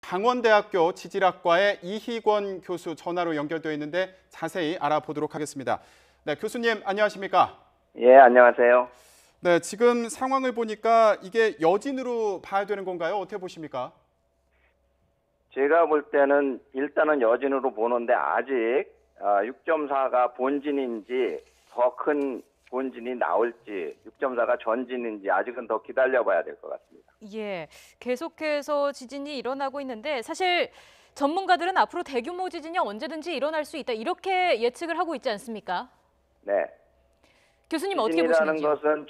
강원대학교 지질학과의 이희권 교수 전화로 연결되어 있는데 자세히 알아보도록 하겠습니다. 네, 교수님 안녕하십니까? 예, 안녕하세요. 네, 지금 상황을 보니까 이게 여진으로 봐야 되는 건가요? 어떻게 보십니까? 제가 볼 때는 일단은 여진으로 보는데 아직 6.4가 본진인지 더 큰 본진이 나올지 6.4가 전진인지 아직은 더 기다려봐야 될 것 같습니다. 예, 계속해서 지진이 일어나고 있는데 사실 전문가들은 앞으로 대규모 지진이 언제든지 일어날 수 있다 이렇게 예측을 하고 있지 않습니까? 네. 교수님 어떻게 지진이라는 보시는지요? 것은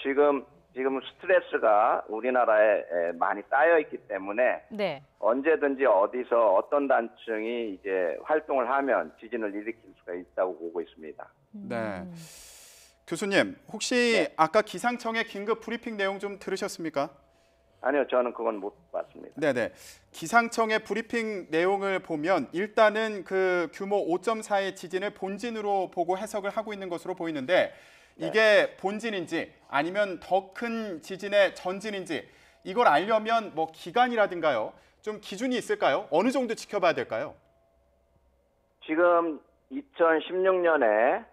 지금 스트레스가 우리나라에 많이 쌓여 있기 때문에 네. 언제든지 어디서 어떤 단층이 이제 활동을 하면 지진을 일으킬 수가 있다고 보고 있습니다. 네. 교수님, 혹시 네. 아까 기상청의 긴급 브리핑 내용 좀 들으셨습니까? 아니요, 저는 그건 못 봤습니다. 네네. 기상청의 브리핑 내용을 보면 일단은 그 규모 5.4의 지진을 본진으로 보고 해석을 하고 있는 것으로 보이는데 이게 본진인지 아니면 더 큰 지진의 전진인지 이걸 알려면 뭐 기간이라든가요. 좀 기준이 있을까요? 어느 정도 지켜봐야 될까요? 지금 2016년에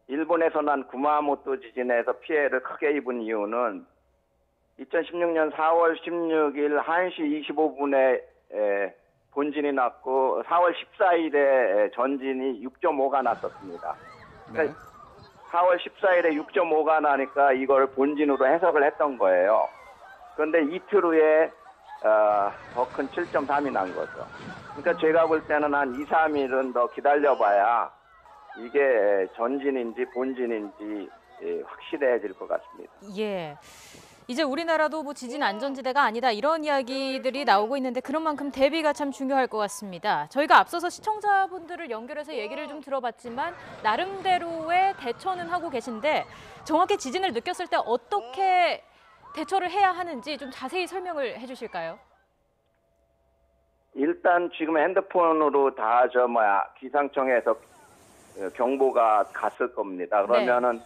일본에서 난 구마모토 지진에서 피해를 크게 입은 이유는 2016년 4월 16일 1시 25분에 본진이 났고 4월 14일에 전진이 6.5가 났었습니다. 네. 4월 14일에 6.5가 나니까 이걸 본진으로 해석을 했던 거예요. 그런데 이틀 후에 더 큰 7.3이 난 거죠. 그러니까 제가 볼 때는 한 2, 3일은 더 기다려봐야 이게 전진인지 본진인지 확실해질 것 같습니다. 예. 이제 우리나라도 뭐 지진 안전지대가 아니다 이런 이야기들이 나오고 있는데 그런 만큼 대비가 참 중요할 것 같습니다. 저희가 앞서서 시청자분들을 연결해서 얘기를 좀 들어봤지만 나름대로의 대처는 하고 계신데 정확히 지진을 느꼈을 때 어떻게 대처를 해야 하는지 좀 자세히 설명을 해주실까요? 일단 지금 핸드폰으로 다 기상청에서 경보가 갔을 겁니다. 그러면은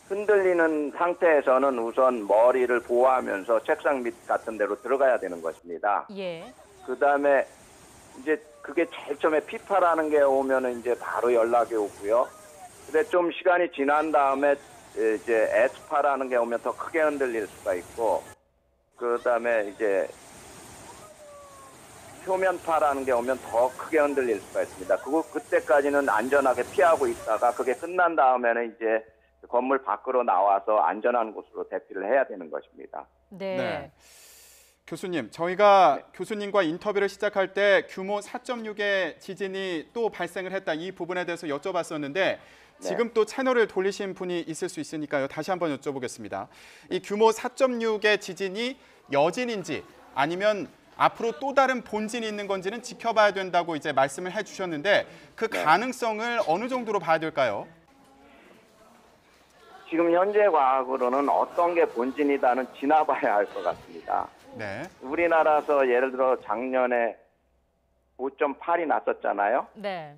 흔들리는 상태에서는 우선 머리를 보호하면서 책상 밑 같은 데로 들어가야 되는 것입니다. 예. 그다음에 이제 그게 제일 처음에 피파라는 게 오면은 이제 바로 연락이 오고요. 근데 좀 시간이 지난 다음에 이제 에스파라는 게 오면 더 크게 흔들릴 수가 있고, 그다음에 이제 표면파라는 게 오면 더 크게 흔들릴 수가 있습니다. 그때까지는 안전하게 피하고 있다가 그게 끝난 다음에는 이제 건물 밖으로 나와서 안전한 곳으로 대피를 해야 되는 것입니다. 네. 교수님, 저희가 교수님과 인터뷰를 시작할 때 규모 4.6의 지진이 또 발생을 했다 이 부분에 대해서 여쭤봤었는데 지금 또 채널을 돌리신 분이 있을 수 있으니까요. 다시 한번 여쭤보겠습니다. 이 규모 4.6의 지진이 여진인지 아니면 앞으로 또 다른 본진이 있는 건지는 지켜봐야 된다고 이제 말씀을 해주셨는데 그 가능성을 어느 정도로 봐야 될까요? 지금 현재 과학으로는 어떤 게 본진이다는 지나봐야 할 것 같습니다. 네. 우리나라에서 예를 들어 작년에 5.8이 났었잖아요. 네.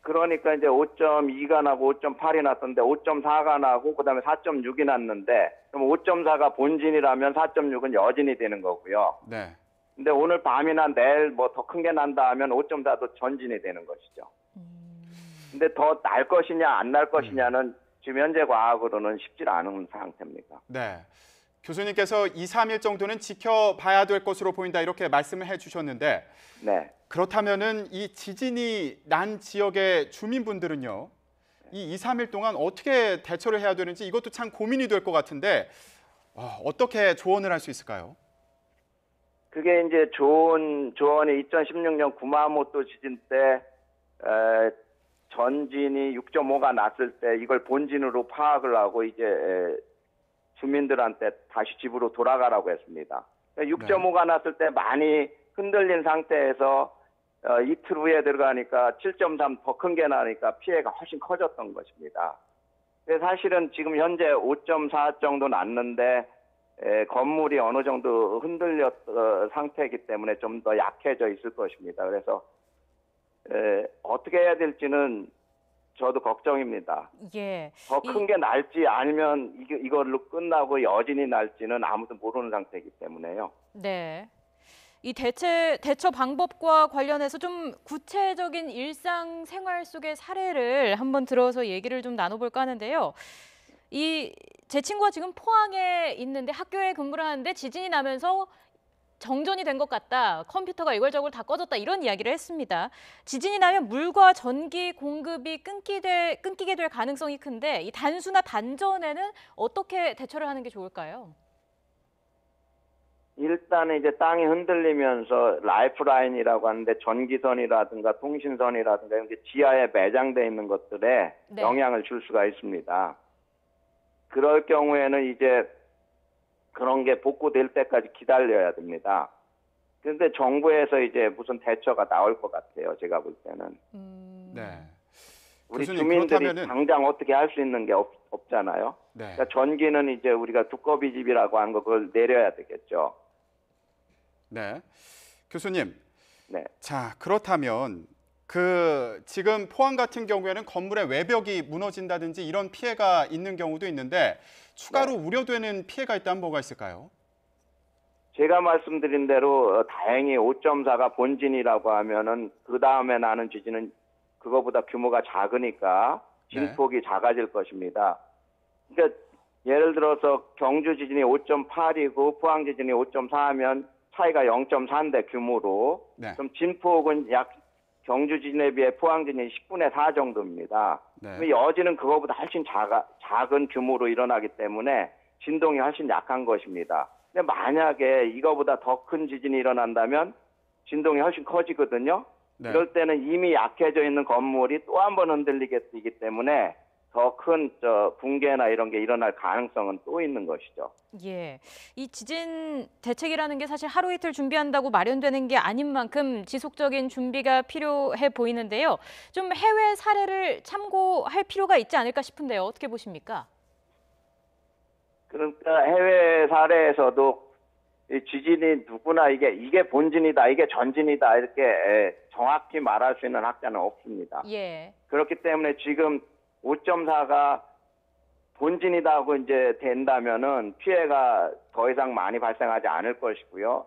그러니까 이제 5.2가 나고 5.8이 났었는데 5.4가 나고 그다음에 4.6이 났는데 그럼 5.4가 본진이라면 4.6은 여진이 되는 거고요. 네. 근데 오늘 밤이나 내일 뭐 더 큰 게 난다 하면 5.4도 전진이 되는 것이죠. 근데 더 날 것이냐 안 날 것이냐는 지금 현재 과학으로는 쉽지 않은 상태입니다. 네. 교수님께서 2, 3일 정도는 지켜봐야 될 것으로 보인다 이렇게 말씀을 해주셨는데 네. 그렇다면은 이 지진이 난 지역의 주민분들은요, 이 2, 3일 동안 어떻게 대처를 해야 되는지 이것도 참 고민이 될 것 같은데 어떻게 조언을 할 수 있을까요? 그게 이제 조언이 2016년 구마모토 지진 때 전진이 6.5가 났을 때 이걸 본진으로 파악을 하고 이제 주민들한테 다시 집으로 돌아가라고 했습니다. 6.5가 났을 때 많이 흔들린 상태에서 이틀 후에 들어가니까 7.3 더 큰 게 나니까 피해가 훨씬 커졌던 것입니다. 사실은 지금 현재 5.4 정도 났는데 건물이 어느 정도 흔들렸 상태이기 때문에 좀 더 약해져 있을 것입니다. 그래서 어떻게 해야 될지는 저도 걱정입니다. 예. 더 큰 게 날지 아니면 이걸로 끝나고 여진이 날지는 아무도 모르는 상태이기 때문에요. 네. 이 대처 방법과 관련해서 좀 구체적인 일상 생활 속의 사례를 한번 들어서 얘기를 좀 나눠볼까 하는데요. 제 친구가 지금 포항에 있는데 학교에 근무를 하는데 지진이 나면서 정전이 된 것 같다. 컴퓨터가 이걸저걸 다 꺼졌다. 이런 이야기를 했습니다. 지진이 나면 물과 전기 공급이 끊기게 될 가능성이 큰데 이 단수나 단전에는 어떻게 대처를 하는 게 좋을까요? 일단은 이제 땅이 흔들리면서 라이프라인이라고 하는데 전기선이라든가 통신선이라든가 이렇게 지하에 매장돼 있는 것들에 네. 영향을 줄 수가 있습니다. 그럴 경우에는 이제 그런 게 복구될 때까지 기다려야 됩니다. 그런데 정부에서 이제 무슨 대처가 나올 것 같아요. 제가 볼 때는. 네. 우리 교수님, 주민들이 그렇다면은- 당장 어떻게 할 수 있는 게 없잖아요. 네. 그러니까 전기는 이제 우리가 두꺼비 집이라고 하는 거 그걸 내려야 되겠죠. 네. 교수님. 네. 자, 그렇다면 지금 포항 같은 경우에는 건물의 외벽이 무너진다든지 이런 피해가 있는 경우도 있는데 추가로 우려되는 피해가 있다면 뭐가 있을까요? 제가 말씀드린 대로 다행히 5.4가 본진이라고 하면은 그 다음에 나는 지진은 그거보다 규모가 작으니까 진폭이 작아질 것입니다. 그러니까 예를 들어서 경주 지진이 5.8이고 포항 지진이 5.4하면 차이가 0.4인데 규모로 네. 그럼 진폭은 약 경주 지진에 비해 포항 지진이 10분의 4 정도입니다. 네. 여진은 그거보다 훨씬 작은 규모로 일어나기 때문에 진동이 훨씬 약한 것입니다. 근데 만약에 이거보다 더 큰 지진이 일어난다면 진동이 훨씬 커지거든요. 네. 이럴 때는 이미 약해져 있는 건물이 또 한 번 흔들리게 되기 때문에 더 큰 붕괴나 이런 게 일어날 가능성은 또 있는 것이죠. 예, 이 지진 대책이라는 게 사실 하루 이틀 준비한다고 마련되는 게 아닌 만큼 지속적인 준비가 필요해 보이는데요. 좀 해외 사례를 참고할 필요가 있지 않을까 싶은데요. 어떻게 보십니까? 그러니까 해외 사례에서도 이 지진이 누구나 이게 본진이다, 이게 전진이다 이렇게 정확히 말할 수 있는 학자는 없습니다. 예. 그렇기 때문에 지금 5.4가 본진이다고 이제 된다면은 피해가 더 이상 많이 발생하지 않을 것이고요.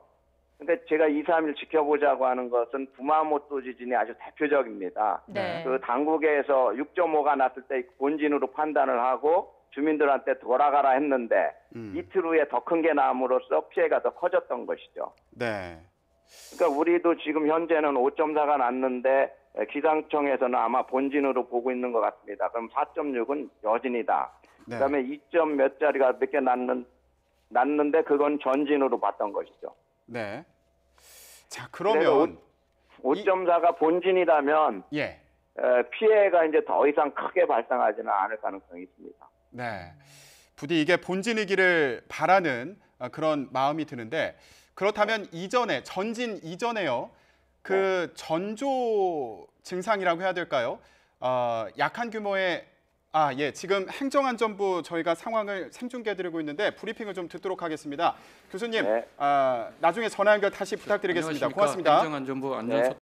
근데 제가 2, 3일 지켜보자고 하는 것은 구마모토 지진이 아주 대표적입니다. 네. 그 당국에서 6.5가 났을 때 본진으로 판단을 하고 주민들한테 돌아가라 했는데 이틀 후에 더 큰 게 나옴으로써 피해가 더 커졌던 것이죠. 네. 그러니까 우리도 지금 현재는 5.4가 났는데 기상청에서는 아마 본진으로 보고 있는 것 같습니다. 그럼 4.6은 여진이다. 네. 그다음에 2점 몇 자리가 몇 개 났는데 그건 전진으로 봤던 것이죠. 네. 자, 그러면 5.4가 본진이라면 예. 피해가 이제 더 이상 크게 발생하지는 않을 가능성이 있습니다. 네. 부디 이게 본진이기를 바라는 그런 마음이 드는데 그렇다면 전진 이전에요. 그 전조 증상이라고 해야 될까요? 약한 규모의 예, 지금 행정안전부 저희가 상황을 생중계해드리고 있는데 브리핑을 좀 듣도록 하겠습니다. 교수님, 네. 나중에 전화 연결 다시 부탁드리겠습니다. 안녕하십니까. 고맙습니다. 행정안전부 안전소